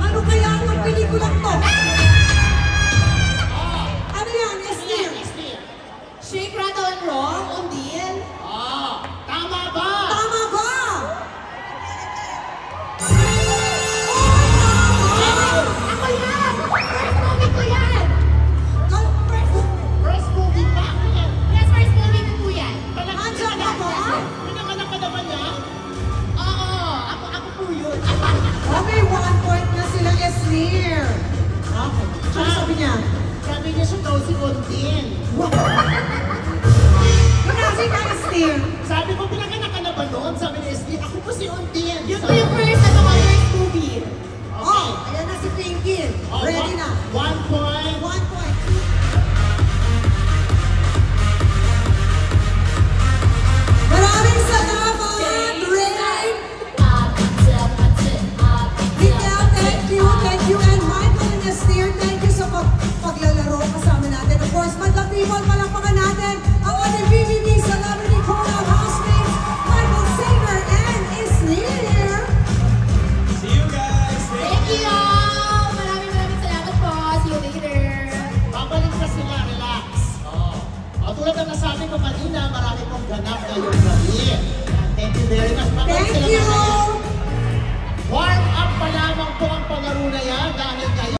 Ano kaya ang pelikulang to? Ano yan? Esther? Shake, rattle, and roll, Undin. Tama ba? Tama ba? Ako yan! First movie ko yan! First movie pa ako yan. Yes, first movie ko po yan. Andiyan ka ba? Pinanganak ka naman niya? Oo, ako po yun. Okay, 1 point na sila, Esther. Okay. Ano sabi niya? Sabi niya siya daw si Gondin. Kasi ka, Esther. Sabi ko, pinanganak ka na ba noon? Sabi ni Esli, ako po si Gondin. Yun po yung first movie. Oh, ayan na si Pinky. Ready na. 1 point. 1 point. Maraming salamat, Ray. Miguel, thank you. And Michael and Esther, thank you sa paglalaro kasama natin. Of course, Madlang People, palakpakan natin ang ating BBB Celebrity Corner housemates, Michael Sager and Esther. See you guys! Thank you all! Maraming salamat po. See you later. Babalik na sila, relax. Tulad ang nasabi ko kanina, marami pong ganap ngayong gabi. Thank you very much. Babalik Thank sila you. mamaya.